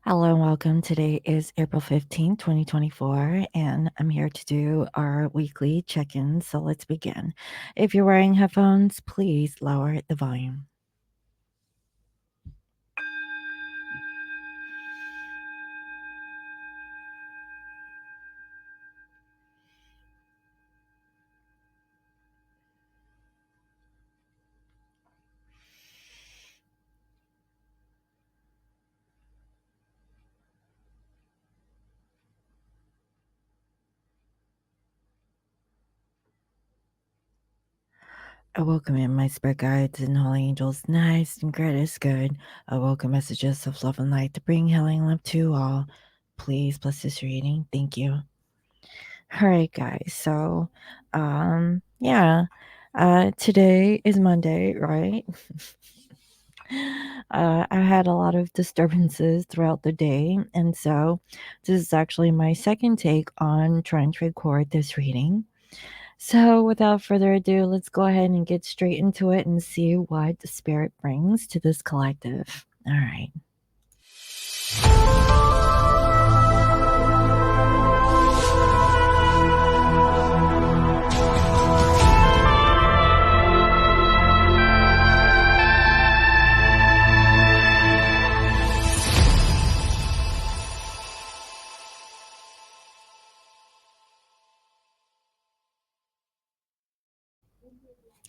Hello and welcome. Today is April 15th, 2024, and I'm here to do our weekly check in. So let's begin. If you're wearing headphones, please lower the volume. I welcome in my spirit guides and holy angels. Nice and great is good. I welcome messages of love and light to bring healing love to all. Please bless this reading. Thank you. All right, guys. So, today is Monday, right? I had a lot of disturbances throughout the day, and so this is actually my second take on trying to record this reading. So, without further ado, let's go ahead and get straight into it and see what the spirit brings to this collective. All right.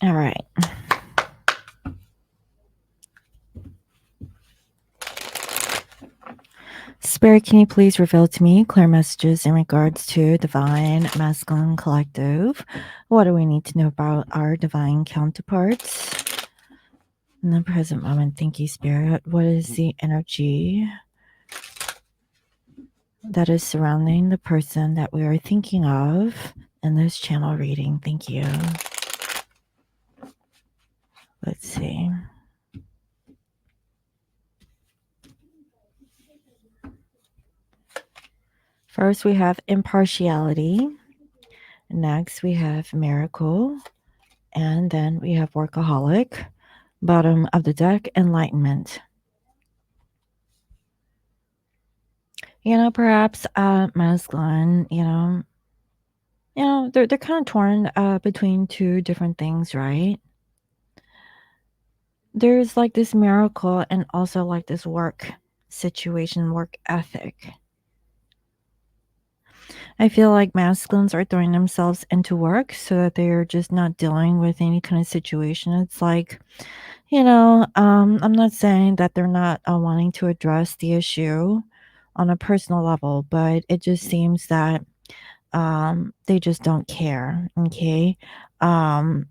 All right. Spirit, can you please reveal to me clear messages in regards to Divine Masculine Collective? What do we need to know about our divine counterparts in the present moment? Thank you, Spirit. What is the energy that is surrounding the person that we are thinking of in this channel reading? Thank you. Let's see. First, we have impartiality. Next, we have miracle. And then we have workaholic. Bottom of the deck, enlightenment. Perhaps masculine, they're kind of torn between two different things, right? There's like this miracle and also like this work situation, work ethic. I feel like masculines are throwing themselves into work so that they're just not dealing with any kind of situation. It's like, I'm not saying that they're not wanting to address the issue on a personal level, but it just seems that they just don't care. Okay. Um,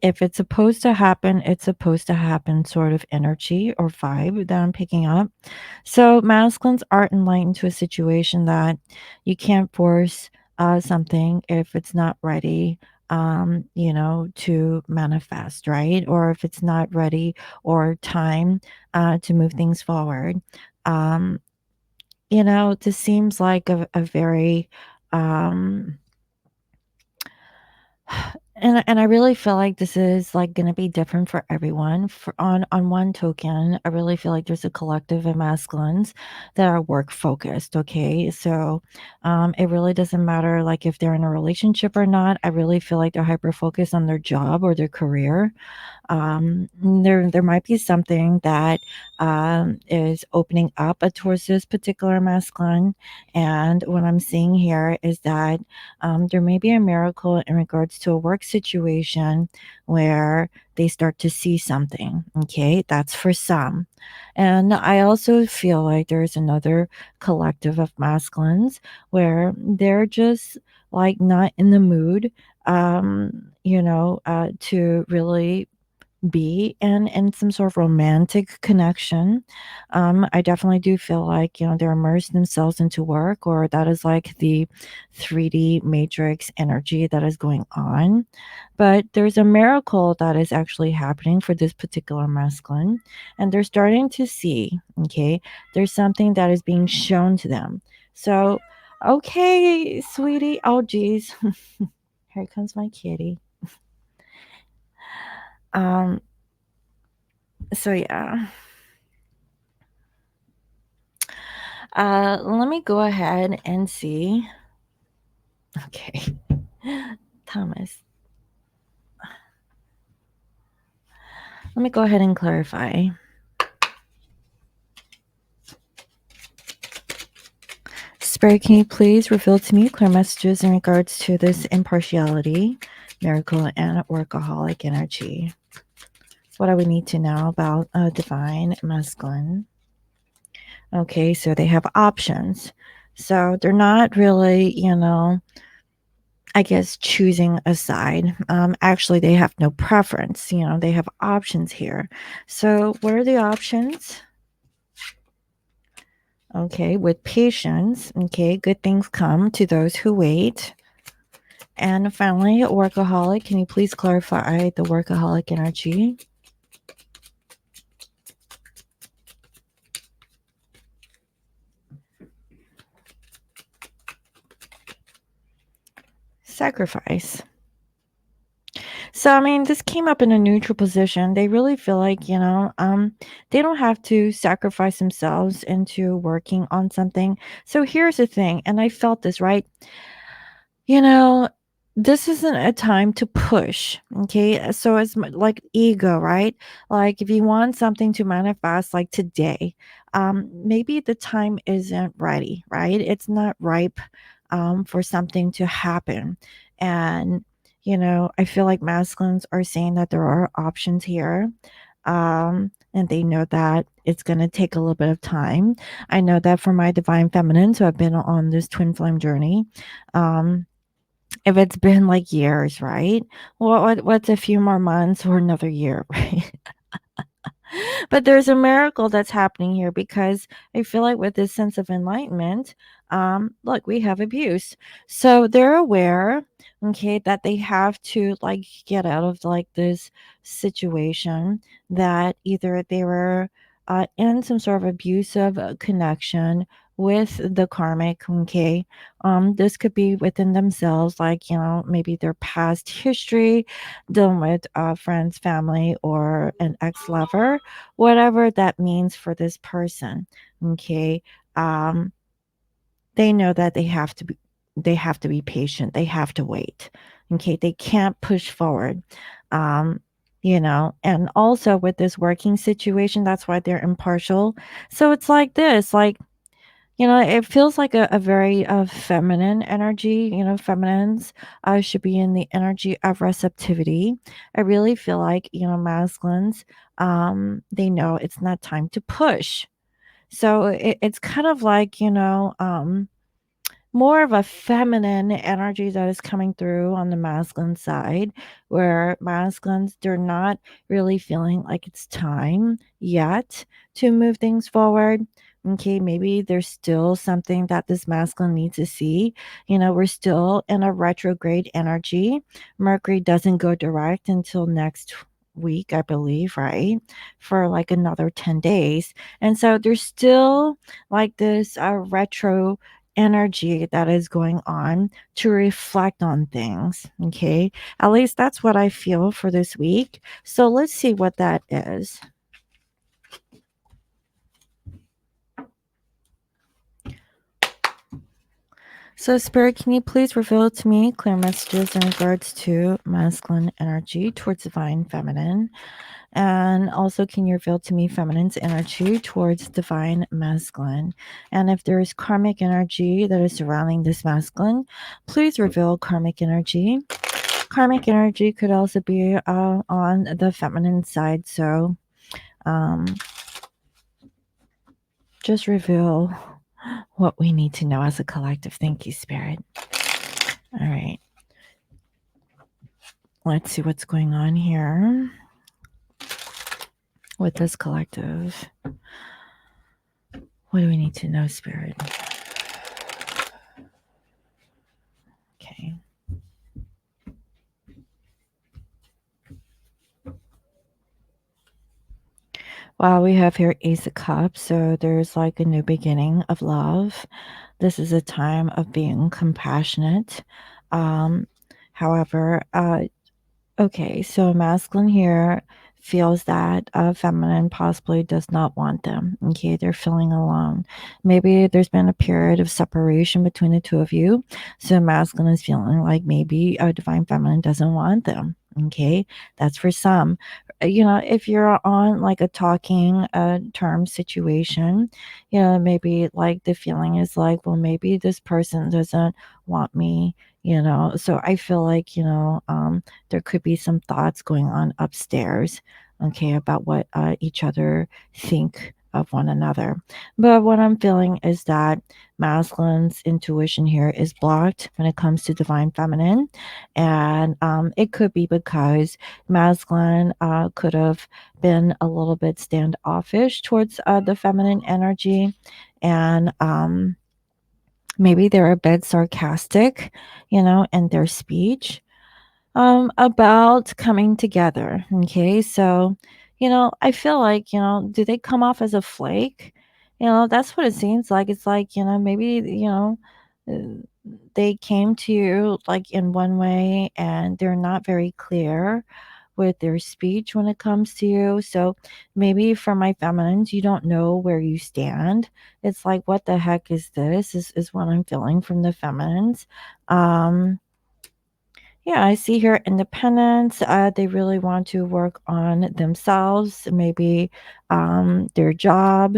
if it's supposed to happen, it's supposed to happen sort of energy or vibe that I'm picking up. So masculines are enlightened to a situation that you can't force something if it's not ready to manifest, right? Or if it's not ready or time to move things forward. Um, this seems like a very um and I really feel like this is like going to be different for everyone. For on one token, I really feel like there's a collective of masculines that are work focused. Okay, so it really doesn't matter like if they're in a relationship or not. I really feel like they're hyper focused on their job or their career. There might be something that is opening up towards this particular masculine, and what I'm seeing here is that there may be a miracle in regards to a work situation where they start to see something. Okay, that's for some. And I also feel like there's another collective of masculines where they're just like not in the mood to really be in some sort of romantic connection. I definitely do feel like, they're immersed themselves into work, or that is like the 3D matrix energy that is going on. But there's a miracle that is actually happening for this particular masculine, and they're starting to see, okay, there's something that is being shown to them. So, okay, sweetie. Oh, geez. Here comes my kitty. Um, so yeah. Let me go ahead and see. Okay. Thomas. Let me go ahead and clarify. Spirit, can you please reveal to me clear messages in regards to this impartiality, miracle, and workaholic energy? What do we need to know about divine masculine? Okay, so they have options. So they're not really, I guess, choosing a side. Actually, they have no preference. They have options here. So, what are the options? Okay, with patience, okay, good things come to those who wait. And finally, workaholic. Can you please clarify the workaholic energy? Sacrifice. So, I mean, this came up in a neutral position. They really feel like, they don't have to sacrifice themselves into working on something. So, here's the thing, and I felt this, right? You know, this isn't a time to push, okay? So it's like ego, right? Like if you want something to manifest like today, maybe the time isn't ready, right? It's not ripe for something to happen. And, I feel like masculines are saying that there are options here. And they know that it's going to take a little bit of time. I know that for my divine feminines who have been on this twin flame journey, um, if it's been, like, years, right? What's a few more months or another year, right? But there's a miracle that's happening here because I feel like with this sense of enlightenment, look, we have abuse. So they're aware, okay, that they have to like get out of like this situation that either they were in some sort of abusive connection with the karmic, okay. This could be within themselves, like, maybe their past history, dealing with friends, family, or an ex-lover, whatever that means for this person, okay. um they know that they have to be patient, they have to wait, okay, they can't push forward. um and also with this working situation, that's why they're impartial. So it's like this, like, it feels like a very feminine energy. Feminines should be in the energy of receptivity. I really feel like, masculines, they know it's not time to push. So it's kind of like, more of a feminine energy that is coming through on the masculine side, where masculines, they're not really feeling like it's time yet to move things forward. Okay, maybe there's still something that this masculine needs to see. We're still in a retrograde energy. Mercury doesn't go direct until next week, I believe, right? For like another 10 days. And so there's still like this retro energy that is going on to reflect on things. Okay. At least that's what I feel for this week. So let's see what that is. So, Spirit, can you please reveal to me clear messages in regards to masculine energy towards divine feminine? And also, can you reveal to me feminine's energy towards divine masculine? And if there is karmic energy that is surrounding this masculine, please reveal karmic energy. Karmic energy could also be on the feminine side. So um, just reveal what we need to know as a collective. Thank you, Spirit. All right. Let's see what's going on here with this collective. What do we need to know, Spirit? Okay. Wow, we have here Ace of Cups. So there's like a new beginning of love. This is a time of being compassionate. Um, however, okay, so masculine here feels that feminine possibly does not want them. Okay, they're feeling alone. Maybe there's been a period of separation between the two of you, so masculine is feeling like maybe a divine feminine doesn't want them. Okay, that's for some. If you're on like a talking term situation, maybe like the feeling is like, well, maybe this person doesn't want me. So I feel like there could be some thoughts going on upstairs, okay, about what each other think of one another. But what I'm feeling is that masculine's intuition here is blocked when it comes to divine feminine. And it could be because masculine could have been a little bit standoffish towards the feminine energy. And maybe they're a bit sarcastic, in their speech about coming together. Okay. So, I feel like, do they come off as a flake? That's what it seems like. It's like, maybe, uh, they came to you like in one way and they're not very clear with their speech when it comes to you. So maybe for my feminines, you don't know where you stand. It's like, what the heck is this? Is what I'm feeling from the feminines. Um, yeah, I see here independence. They really want to work on themselves, maybe their job,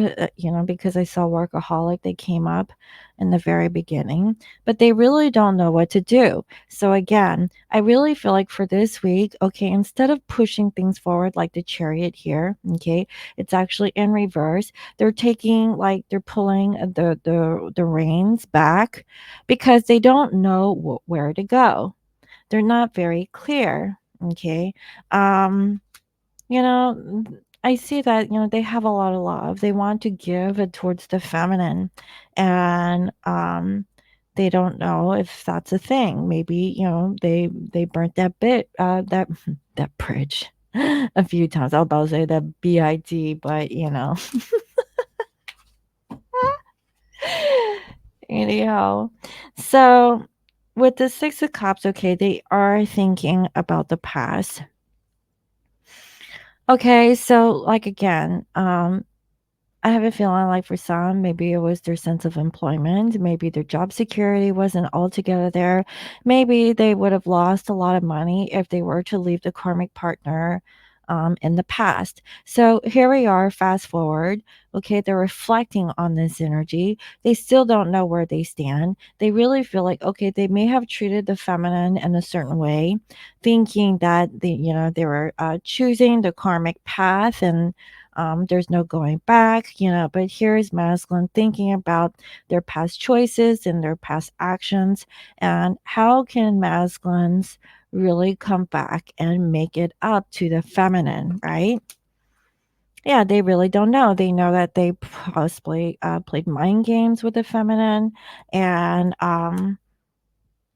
because I saw workaholic, they came up in the very beginning, but they really don't know what to do. So, again, I really feel like for this week, okay, instead of pushing things forward like the chariot here, okay, it's actually in reverse. They're taking, like, they're pulling the reins back because they don't know where to go. They're not very clear. Okay. Um, I see that, they have a lot of love. They want to give it towards the feminine. And they don't know if that's a thing. Maybe, they burnt that that that bridge a few times. I was about to say that BID, but anyhow. So with the Six of Cups, okay, they are thinking about the past. Okay, so like again, I have a feeling like for some, maybe it was their sense of employment. Maybe their job security wasn't altogether there. Maybe they would have lost a lot of money if they were to leave the karmic partner in the past. So here we are, fast forward. Okay, they're reflecting on this energy. They still don't know where they stand. They really feel like, okay, they may have treated the feminine in a certain way, thinking that they were choosing the karmic path and there's no going back, but here's masculine thinking about their past choices and their past actions. And how can masculines really come back and make it up to the feminine, right? Yeah, they really don't know. They know that they possibly played mind games with the feminine, and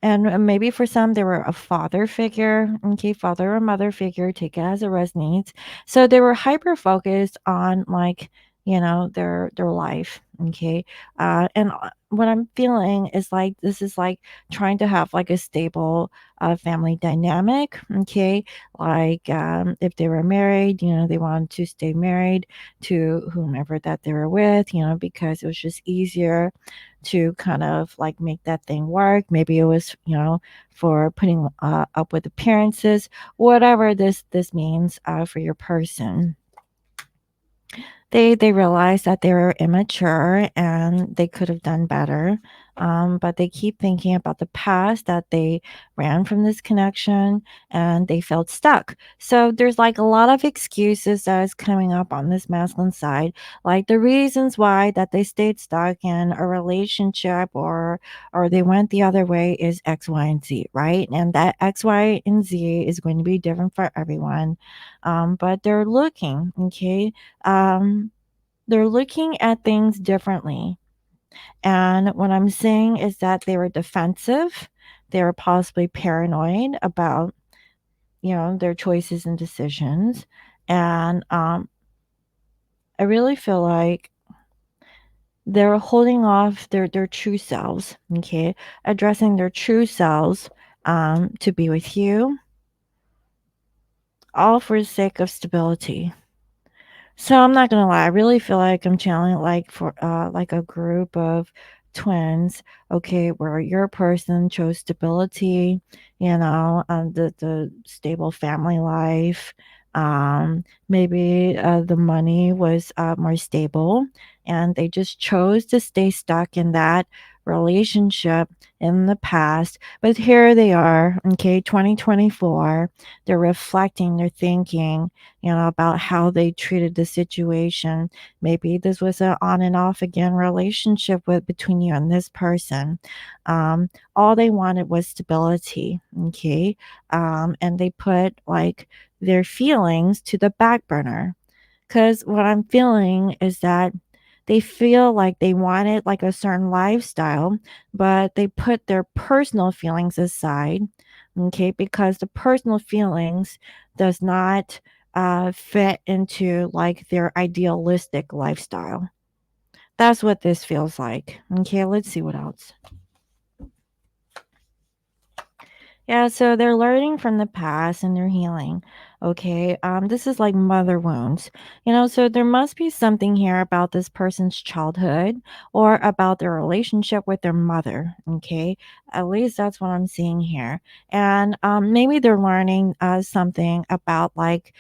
maybe for some, they were a father figure, okay, father or mother figure, take it as it resonates. So they were hyper focused on like, their life, okay. And what I'm feeling is like this is like trying to have like a stable family dynamic, okay. Like if they were married, they wanted to stay married to whomever that they were with, because it was just easier to kind of like make that thing work. Maybe it was, for putting up with appearances, whatever this means for your person. They realized that they were immature and they could have done better. But they keep thinking about the past that they ran from this connection and they felt stuck. So there's like a lot of excuses that is coming up on this masculine side, like the reasons why that they stayed stuck in a relationship or they went the other way is X, Y, and Z, right? And that X, Y, and Z is going to be different for everyone. But they're looking, okay. They're looking at things differently. And what I'm saying is that they were defensive. They were possibly paranoid about, their choices and decisions. And I really feel like they're holding off their true selves, okay, addressing their true selves to be with you. all for the sake of stability. So I'm not gonna lie, I really feel like I'm channeling like for like a group of twins, okay, where your person chose stability, the stable family life. Maybe the money was more stable, and they just chose to stay stuck in that relationship in the past. But here they are, okay, 2024. They're reflecting, they're thinking, about how they treated the situation. Maybe this was an on and off again relationship with between you and this person. All they wanted was stability, okay? And they put like their feelings to the back burner. Because what I'm feeling is that they feel like they wanted like a certain lifestyle, but they put their personal feelings aside, okay, because the personal feelings does not fit into like their idealistic lifestyle. That's what this feels like. Okay, let's see what else. Yeah, so they're learning from the past and they're healing. Okay. This is like mother wounds. So there must be something here about this person's childhood or about their relationship with their mother. Okay. At least that's what I'm seeing here. And maybe they're learning something about like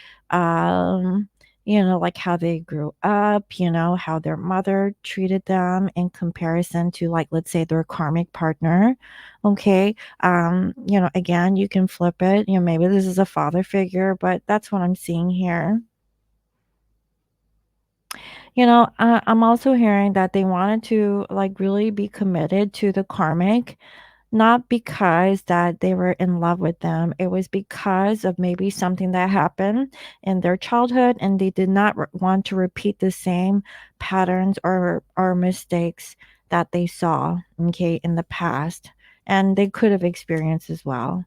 how they grew up, how their mother treated them in comparison to, like, let's say their karmic partner. Okay. Again, you can flip it. Maybe this is a father figure, but that's what I'm seeing here. I'm also hearing that they wanted to like really be committed to the karmic, not because that they were in love with them. It was because of maybe something that happened in their childhood, and they did not want to repeat the same patterns or mistakes that they saw, okay, in the past, and they could have experienced as well.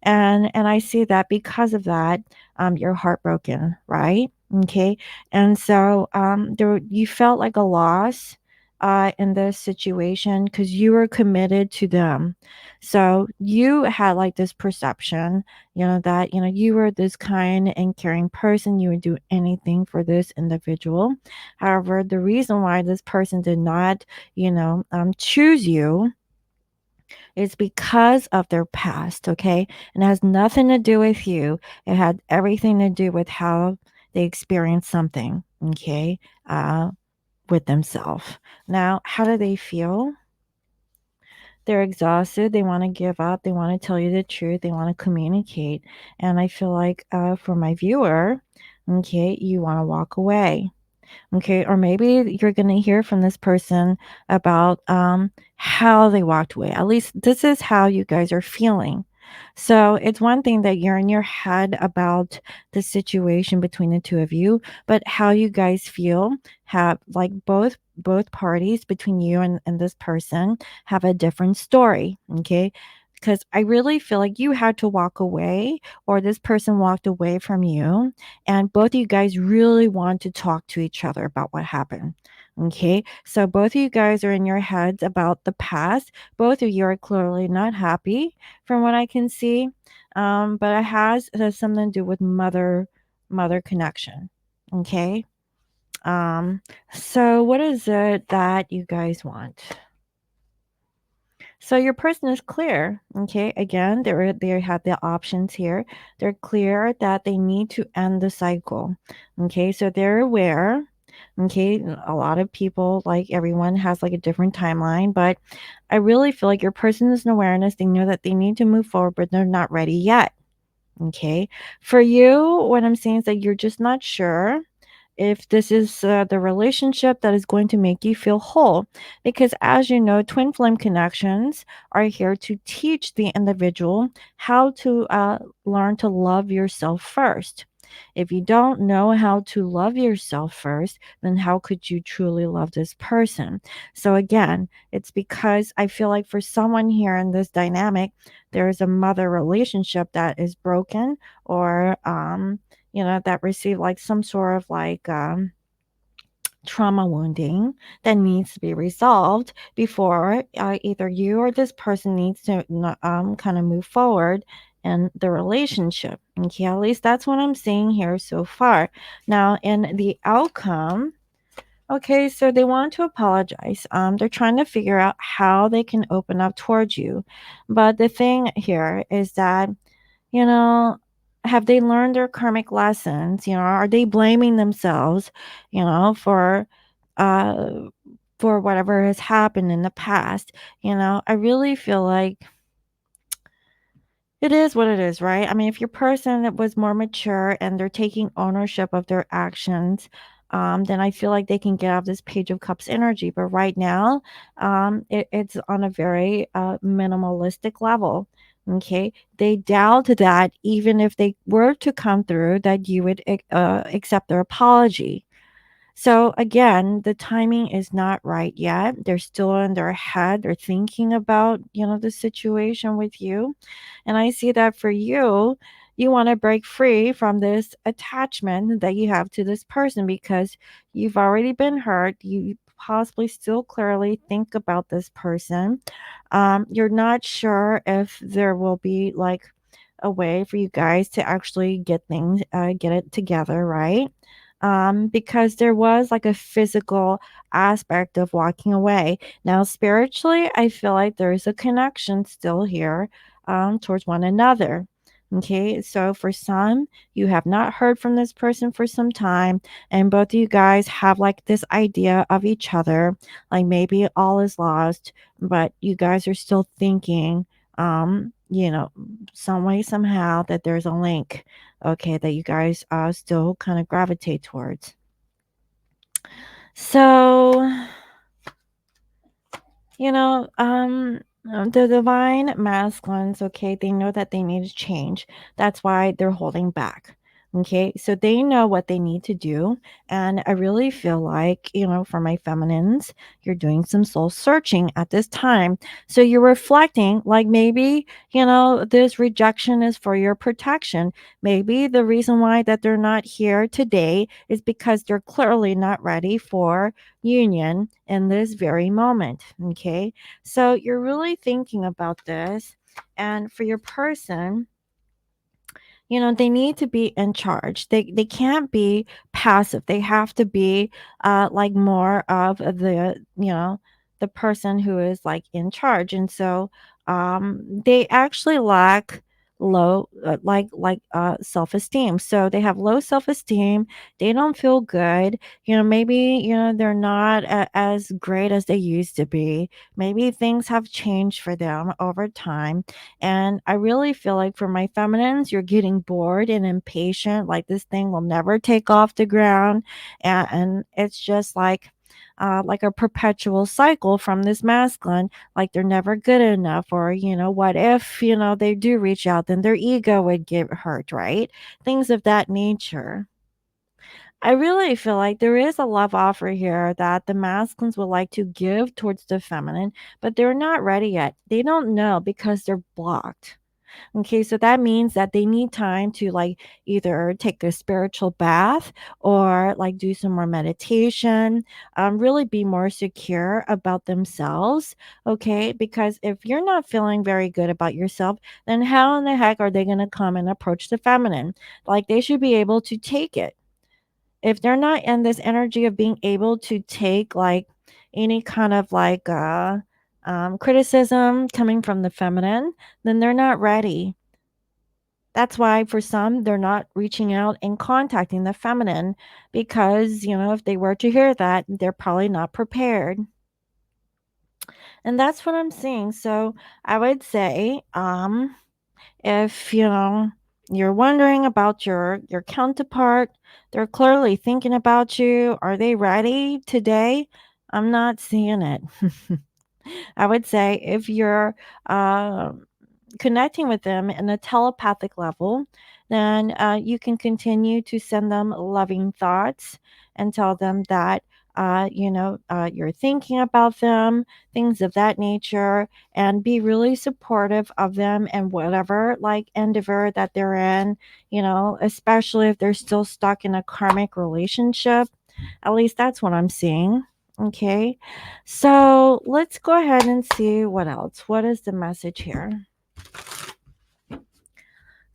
And I see that because of that, you're heartbroken, right? Okay. And so there you felt like a loss in this situation because you were committed to them. So you had like this perception, that you were this kind and caring person. You would do anything for this individual. However, the reason why this person did not, choose you, it's because of their past, okay? And it has nothing to do with you. It had everything to do with how they experienced something, okay, with themselves. Now, how do they feel? They're exhausted. They want to give up. They want to tell you the truth. They want to communicate. And I feel like for my viewer, okay, you want to walk away. Okay, or maybe you're going to hear from this person about how they walked away. At least this is how you guys are feeling. So it's one thing that you're in your head about the situation between the two of you, but how you guys feel have like both parties between you and this person have a different story. Okay. Because I really feel like you had to walk away, or this person walked away from you, and both of you guys really want to talk to each other about what happened. Okay. So both of you guys are in your heads about the past. Both of you are clearly not happy from what I can see. But it has something to do with mother connection. Okay. Um, so what is it that you guys want? So your person is clear. Okay. Again, they have the options here. They're clear that they need to end the cycle. Okay. So they're aware. Okay. A lot of people, like everyone, has like a different timeline, but I really feel like your person is in awareness. They know that they need to move forward, but they're not ready yet. Okay. For you, what I'm saying is that you're just not sure if this is the relationship that is going to make you feel whole. Because, as you know, twin flame connections are here to teach the individual how to learn to love yourself first. If you don't know how to love yourself first, then how could you truly love this person? So, again, it's because I feel like for someone here in this dynamic, there is a mother relationship that is broken, or that receive like some sort of like trauma wounding that needs to be resolved before either you or this person needs to kind of move forward in the relationship. Okay, at least that's what I'm seeing here so far. Now, in the outcome, okay, so they want to apologize. They're trying to figure out how they can open up towards you. But the thing here is that, you know, have they learned their karmic lessons? Are they blaming themselves, uh for whatever has happened in the past? I really feel like it is what it is, right? I mean, if your person that was more mature and they're taking ownership of their actions, then I feel like they can get out of this Page of Cups energy. But right now, it's on a very minimalistic level. Okay, they doubt that even if they were to come through, that you would accept their apology. So again, the timing is not right yet. They're still in their head. They're thinking about, the situation with you. And I see that for you, you want to break free from this attachment that you have to this person because you've already been hurt. You possibly still clearly think about this person. You're not sure if there will be like a way for you guys to actually get it together, right? Because there was like a physical aspect of walking away. Now, spiritually, I feel like there is a connection still here towards one another. Okay, so for some, you have not heard from this person for some time, and both of you guys have like this idea of each other, like maybe all is lost, but you guys are still thinking, some way, somehow, that there's a link, okay, that you guys still kind of gravitate towards. So, the divine masculines, okay, they know that they need to change. That's why they're holding back. Okay, so they know what they need to do. And I really feel like, for my feminines, you're doing some soul searching at this time. So you're reflecting, like maybe, this rejection is for your protection. Maybe the reason why that they're not here today is because they're clearly not ready for union in this very moment. Okay. So you're really thinking about this. And for your person, they need to be in charge. They can't be passive. They have to be like more of the person who is like in charge. And so they actually lack low self-esteem. So they have low self-esteem. They don't feel good. Maybe they're not as great as they used to be. Maybe things have changed for them over time, and I really feel like for my feminines, you're getting bored and impatient. Like this thing will never take off the ground. And it's just like a perpetual cycle from this masculine. Like they're never good enough. Or, what if, they do reach out, then their ego would get hurt, right? Things of that nature. I really feel like there is a love offer here that the masculines would like to give towards the feminine, but they're not ready yet. They don't know because they're blocked. Okay, so that means that they need time to like either take a spiritual bath or like do some more meditation, really be more secure about themselves. Okay, because if you're not feeling very good about yourself, then how in the heck are they going to come and approach the feminine? Like they should be able to take it. If they're not in this energy of being able to take like any kind of like criticism coming from the feminine, then they're not ready. That's why for some, they're not reaching out and contacting the feminine because, if they were to hear that, they're probably not prepared. And that's what I'm seeing. So I would say, if, you're wondering about your counterpart, they're clearly thinking about you. Are they ready today? I'm not seeing it. I would say if you're connecting with them in a telepathic level, then you can continue to send them loving thoughts and tell them that you're thinking about them, things of that nature, and be really supportive of them and whatever like endeavor that they're in, especially if they're still stuck in a karmic relationship. At least that's what I'm seeing. Okay, so let's go ahead and see what else. What is the message here?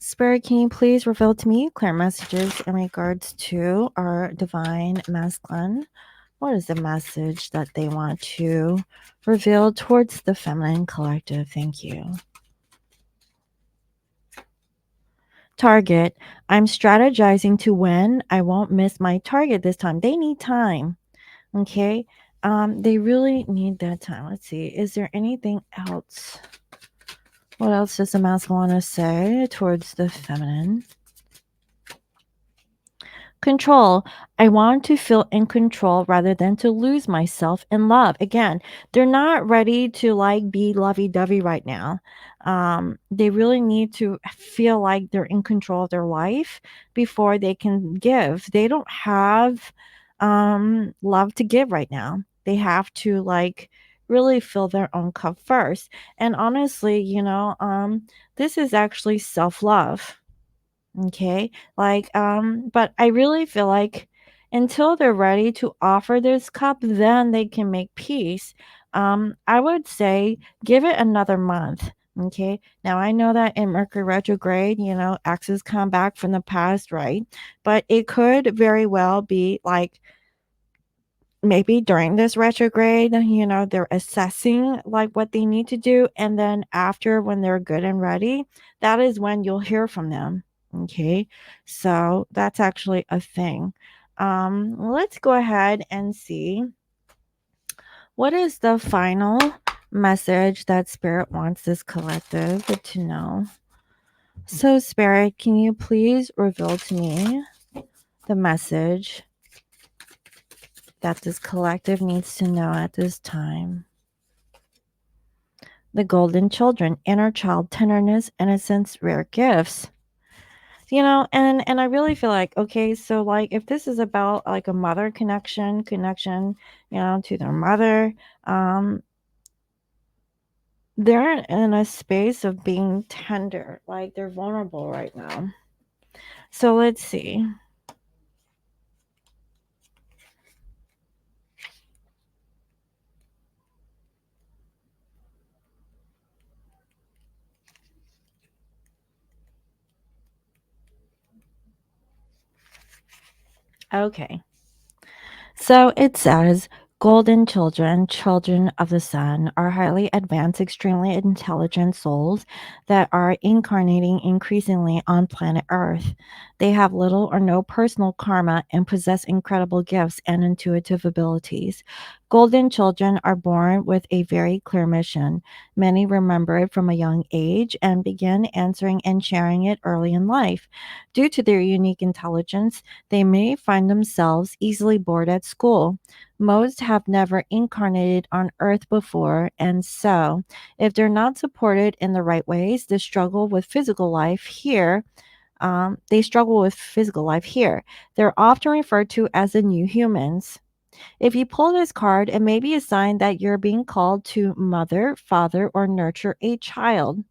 Spirit, can you please reveal to me clear messages in regards to our divine masculine? What is the message that they want to reveal towards the feminine collective? Thank you. Target. I'm strategizing to win. I won't miss my target this time. They need time. Okay. They really need that time. Let's see. Is there anything else? What else does the masculine want to say towards the feminine? Control. I want to feel in control rather than to lose myself in love. Again, they're not ready to like be lovey-dovey right now. They really need to feel like they're in control of their life before they can give. They don't have love to give right now. They have to like really fill their own cup first. And honestly, this is actually self-love. Okay. But I really feel like until they're ready to offer this cup, then they can make peace. I would say give it another month. Okay. Now I know that in Mercury retrograde, exes come back from the past, right? But it could very well be like maybe during this retrograde, they're assessing like what they need to do. And then after, when they're good and ready, that is when you'll hear from them. Okay. So that's actually a thing. Let's go ahead and see what is the final message that Spirit wants this collective to know. So, Spirit, can you please reveal to me the message that this collective needs to know at this time? The golden children, inner child tenderness, innocence, rare gifts. And I really feel like, okay, so like if this is about like a mother connection, to their mother, um, they're in a space of being tender, like they're vulnerable right now. So let's see. Okay. So it says golden children, children of the sun, are highly advanced, extremely intelligent souls that are incarnating increasingly on planet Earth. They have little or no personal karma and possess incredible gifts and intuitive abilities. Golden children are born with a very clear mission. Many remember it from a young age and begin answering and sharing it early in life. Due to their unique intelligence, they may find themselves easily bored at school. Most have never incarnated on Earth before, and so, if they're not supported in the right ways, they struggle with physical life here. They're often referred to as the new humans. If you pull this card, it may be a sign that you're being called to mother, father, or nurture a child.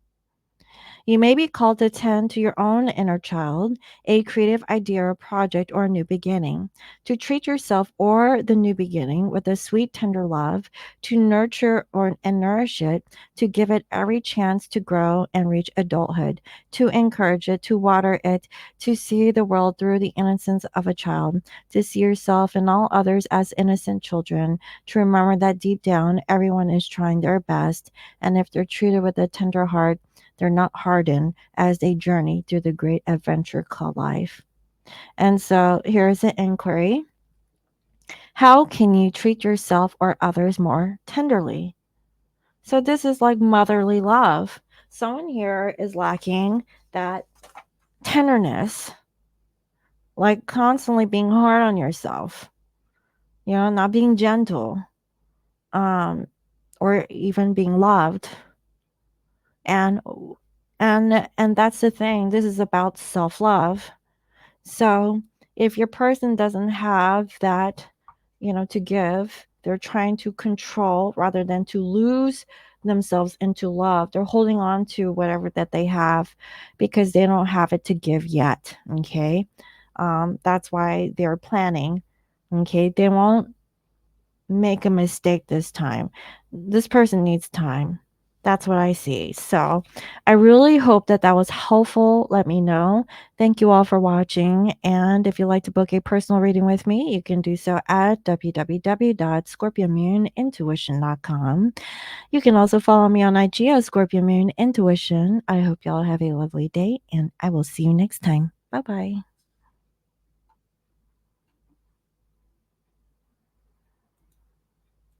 You may be called to tend to your own inner child, a creative idea or project or a new beginning, to treat yourself or the new beginning with a sweet, tender love, to nurture and nourish it, to give it every chance to grow and reach adulthood, to encourage it, to water it, to see the world through the innocence of a child, to see yourself and all others as innocent children, to remember that deep down everyone is trying their best, and if they're treated with a tender heart, they're not hardened as they journey through the great adventure called life. And so here's an inquiry. How can you treat yourself or others more tenderly? So this is like motherly love. Someone here is lacking that tenderness, like constantly being hard on yourself, not being gentle, um, or even being loved. And and that's the thing. This is about self-love. So if your person doesn't have that, to give, they're trying to control rather than to lose themselves into love. They're holding on to whatever that they have because they don't have it to give yet. Okay. That's why they're planning. Okay. They won't make a mistake this time. This person needs time. That's what I see. So I really hope that that was helpful. Let me know. Thank you all for watching. And if you'd like to book a personal reading with me, you can do so at www.scorpiomoonintuition.com. You can also follow me on IG at Scorpio Moon Intuition. I hope y'all have a lovely day, and I will see you next time. Bye bye.